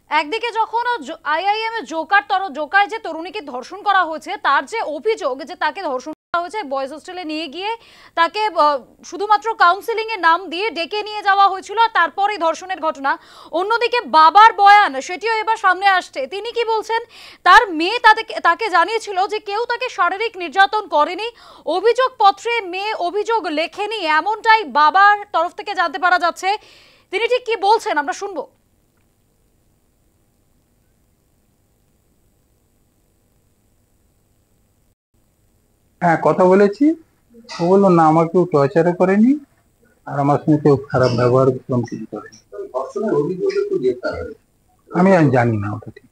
একদিকে যখন আইআইএম এর জোকার যে তরুণীকে ধর্ষণ করা হয়েছে, তার যে অভিযোগ যে তাকে ধর্ষণ করা হয়েছে বয়েজ হোস্টেলে নিয়ে গিয়ে তাকে শুধুমাত্র কাউন্সিলিং এর নাম দিয়ে ডেকে নিয়ে যাওয়া হয়েছিল আর তারপরেই ধর্ষণের ঘটনা। অন্যদিকে বাবার বয়ান সেটিও এবার সামনে আসছে। তিনি কি বলছেন, তার মেয়ে তাকে জানিয়েছিল যে কেউ তাকে শারীরিক নির্যাতন করেনি, অভিযোগ পত্রে মেয়ে অভিযোগ লেখেনি, এমনটাই বাবার তরফ থেকে জানতে পারা যাচ্ছে। তিনি ঠিক কি বলছেন আমরা শুনবো। হ্যাঁ, কথা বলেছি। ও বললো না, আমার কেউ টর্চারও করেনি আর আমার সঙ্গে কেউ খারাপ ব্যবহার কিছু করেনি। আমি জানি না ওটা ঠিক।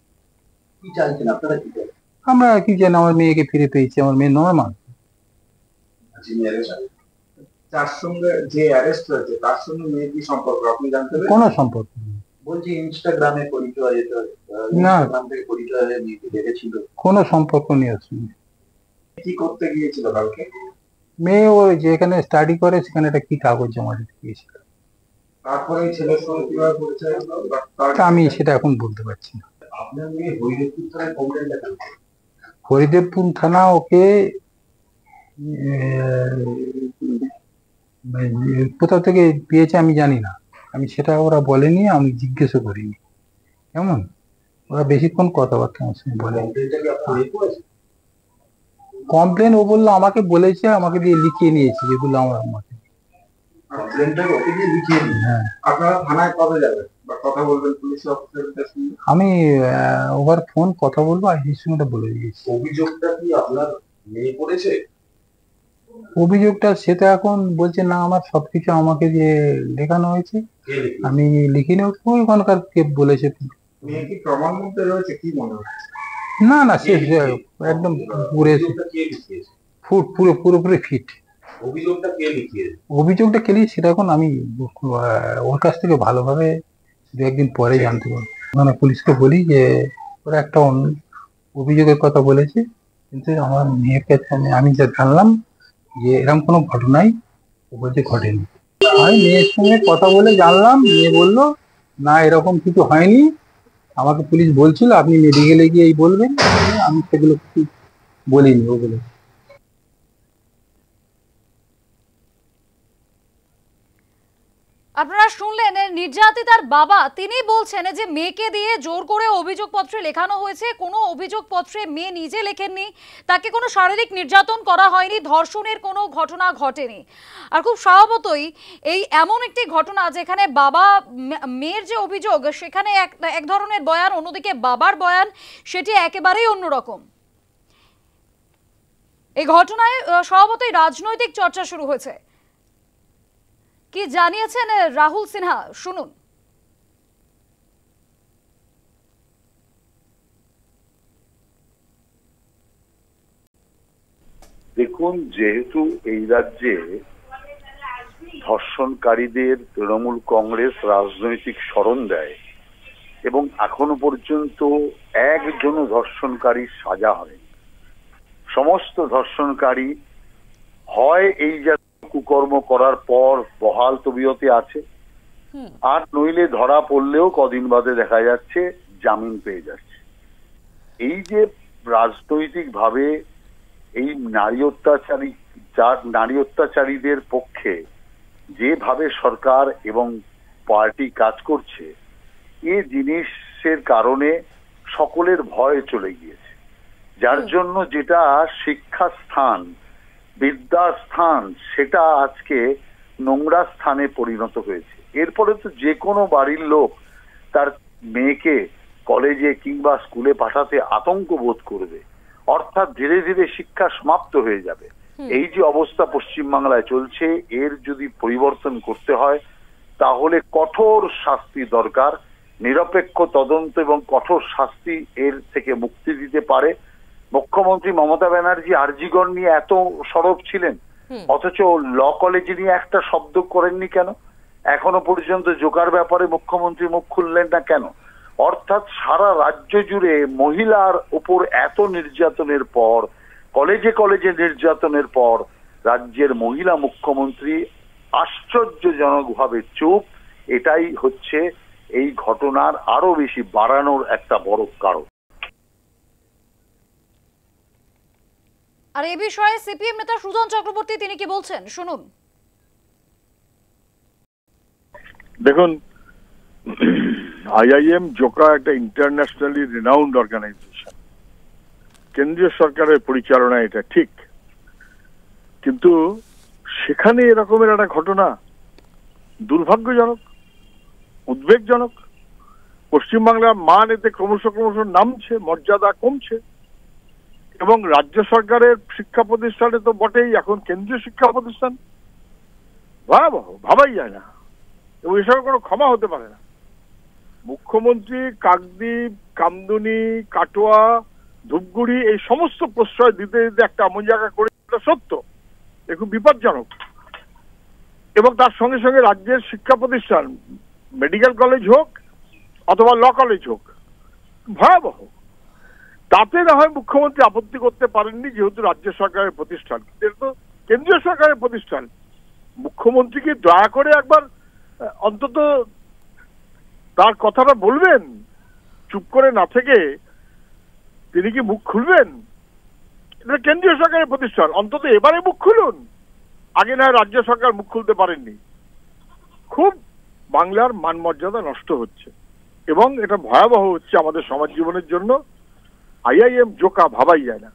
আমরা কি জানি, আমার মেয়েকে ফিরে পেয়েছি, আমার মেয়ে নর্মাল। তার সঙ্গে যে অ্যারেস্ট হয়েছে তার সঙ্গে মেয়ের কি সম্পর্ক আপনি জানতে পারেন? কোনো সম্পর্ক নেই। বলছি ইনস্টাগ্রামে পরিচয়, না, থেকে পরিচয় মেয়েকে দেখেছিল, কোনো সম্পর্ক নেই ওর সঙ্গে। কি করতে গিয়েছিল কালকে? মেয়ে ও যেখানে স্টাডি করে সেখানে একটা কি কাগজ জমা দিতে গিয়েছিল। তারপরে ছেলের সঙ্গে কিভাবে পরিচয় হলো আমি সেটা এখন বলতে পারছি না। আপনার মেয়ে হরিদেবপুর থানায় কমপ্লেন লেখেন? হরিদেবপুর থানা ওকে কোথা থেকে পেয়েছে আমি জানি না, আমি সেটা ওরা বলেনি, আমি জিজ্ঞেসও করিনি। কেমন ওরা বেশিক্ষণ কথাবার্তা আমার সঙ্গে বলে। কমপ্লেন ও বললো আমাকে বলেছে, আমাকে দিয়ে লিখিয়ে নিয়েছি যেগুলো আমার মতে। হ্যাঁ, আপনারা থানায় কবে যাবেন বা কথা বলবেন পুলিশ অফিসারদের সঙ্গে? আমি ওভার ফোন কথা বলবো, আইজির সঙ্গে বলে দিয়েছি। অভিযোগটা কি আপনার মেয়ে করেছে? অভিযোগটা সেটা এখন বলছে না, আমার সবকিছু আমাকে দিয়ে লেখানো হয়েছে, আমি লিখিনি। ওখানকার কে বলেছে। মেয়ে কি প্রমাণ মধ্যে রয়েছে কি মনে হচ্ছে? না না, সে একদম পুরোপুরি ফিট। অভিযোগটা কে লিখেছে সেটা এখন আমি ওর কাছ থেকে ভালোভাবে দু একদিন পরে জানতে পারবো। মানে পুলিশকে বলি যে ওরা একটা অভিযোগের কথা বলেছে, কিন্তু আমার মেয়ের কাছে আমি যা জানলাম যে এরকম কোনো ঘটনাই ও বলছে ঘটেনি। আমি মেয়ের সঙ্গে কথা বলে জানলাম, মেয়ে বললো না এরকম কিছু হয়নি, আমাকে পুলিশ বলছিল আপনি মেডিকেলে গিয়ে এই বলবেন, আমি সেগুলো কিছু বলিনি ওগুলো। আপনারা শুনলেন নির্যাতিতার বাবা, তিনি বলছেন যে মেয়েকে দিয়ে জোর করে অভিযোগপত্রে লেখানো হয়েছে, কোনো অভিযোগপত্রে মেয়ে নিজে লেখেননি, তাকে কোনো শারীরিক নির্যাতন করা হয়নি, ধর্ষণের কোনো ঘটনা ঘটেনি। আর খুব স্বভাবতই এই এমন একটি ঘটনা যেখানে বাবা মেয়ের যে অভিযোগ সেখানে এক ধরনের বয়ান, অন্যদিকে বাবার বয়ান সেটি একেবারেই অন্যরকম। এই ঘটনায় স্বভাবতই রাজনৈতিক চর্চা শুরু হয়েছে। কি জানিয়েছেন রাহুল সিনহা, শুনুন। দেখুন, যেহেতু এই রাজ্যে ধর্ষণকারীদের তৃণমূল কংগ্রেস রাজনৈতিক শরণ দেয় এবং এখনো পর্যন্ত একজনও ধর্ষণকারীর সাজা হয়নি, সমস্ত ধর্ষণকারী হয় এই জাতীয় কুকর্ম করার পর বহাল তবিয়তে আছে, আর নইলে ধরা পড়লেও কদিন বাদে দেখা যাচ্ছে জামিন পেয়ে যাচ্ছে। এই যে রাজনৈতিক ভাবে এই নারী অত্যাচারীদের পক্ষে যেভাবে সরকার এবং পার্টি কাজ করছে, এ জিনিসের কারণে সকলের ভয় চলে গিয়েছে, যার জন্য যেটা শিক্ষাস্থান বিদ্যাস্থান সেটা আজকে নোংরা স্থানে পরিণত হয়েছে। এরপরে তো যে কোনো বাড়ির লোক তার মেয়েকে কলেজে কিংবা স্কুলে পাঠাতে আতঙ্ক বোধ করবে, অর্থাৎ ধীরে ধীরে শিক্ষা সমাপ্ত হয়ে যাবে। এই যে অবস্থা পশ্চিমবাংলায় চলছে, এর যদি পরিবর্তন করতে হয় তাহলে কঠোর শাস্তি দরকার, নিরপেক্ষ তদন্ত এবং কঠোর শাস্তি এর থেকে মুক্তি দিতে পারে। মুখ্যমন্ত্রী মমতা ব্যানার্জি আরজিগড় নিয়ে এত সরব ছিলেন, অথচ ল কলেজ নিয়ে একটা শব্দ করেননি কেন? এখনো পর্যন্ত জোকার ব্যাপারে মুখ্যমন্ত্রী মুখ খুললেন না কেন? অর্থাৎ সারা রাজ্য জুড়ে মহিলার উপর এত নির্যাতনের পর, কলেজে কলেজে নির্যাতনের পর রাজ্যের মহিলা মুখ্যমন্ত্রী আশ্চর্যজনকভাবে চুপ। এটাই হচ্ছে এই ঘটনার আরো বেশি বাড়ানোর একটা বড় কারণ। আর এই বিষয়ে সিপিএম নেতা সুজন চক্রবর্তী তিনি কি বলছেন শুনুন। দেখুন, আইআইএম জোকা একটা ইন্টারন্যাশনালি রিনাউন্ড অর্গানাইজেশন, কেন্দ্রীয় সরকারের পরিচালনা এটা ঠিক, কিন্তু সেখানে এরকমের একটা ঘটনা দুর্ভাগ্যজনক, উদ্বেগজনক। পশ্চিমবাংলার মান এতে ক্রমশ নামছে, মর্যাদা কমছে, এবং রাজ্য সরকারের শিক্ষা প্রতিষ্ঠানে তো বটেই, এখন কেন্দ্রীয় শিক্ষা প্রতিষ্ঠান ভয়াবহ, ভাবাই যায় না, এবং এসবের কোনো ক্ষমা হতে পারে না। মুখ্যমন্ত্রী কাকদ্বীপ, কামদুনি, কাটোয়া, ধূপগুড়ি এই সমস্ত প্রশ্রয় দিতে দিতে একটা এমন জায়গা করে সত্য, এ খুব বিপজ্জনক। এবং তার সঙ্গে সঙ্গে রাজ্যের শিক্ষা প্রতিষ্ঠান, মেডিকেল কলেজ হোক অথবা ল কলেজ হোক, ভয়াবহ। তাতে না হয় মুখ্যমন্ত্রী আপত্তি করতে পারেননি, যেহেতু রাজ্য সরকারের প্রতিষ্ঠান, এটা তো কেন্দ্রীয় সরকারের প্রতিষ্ঠান। মুখ্যমন্ত্রীকে দয়া করে একবার অন্তত তার কথাটা বলবেন, চুপ করে না থেকে তিনি কি মুখ খুলবেন? এটা কেন্দ্রীয় সরকারের প্রতিষ্ঠান, অন্তত এবারে মুখ খুলুন। আগে না রাজ্য সরকার মুখ খুলতে পারেননি। খুব বাংলার মান মর্যাদা নষ্ট হচ্ছে এবং এটা ভয়াবহ হচ্ছে আমাদের সমাজ জীবনের জন্য। আইআইএম জোকা ভাবাই যায় না।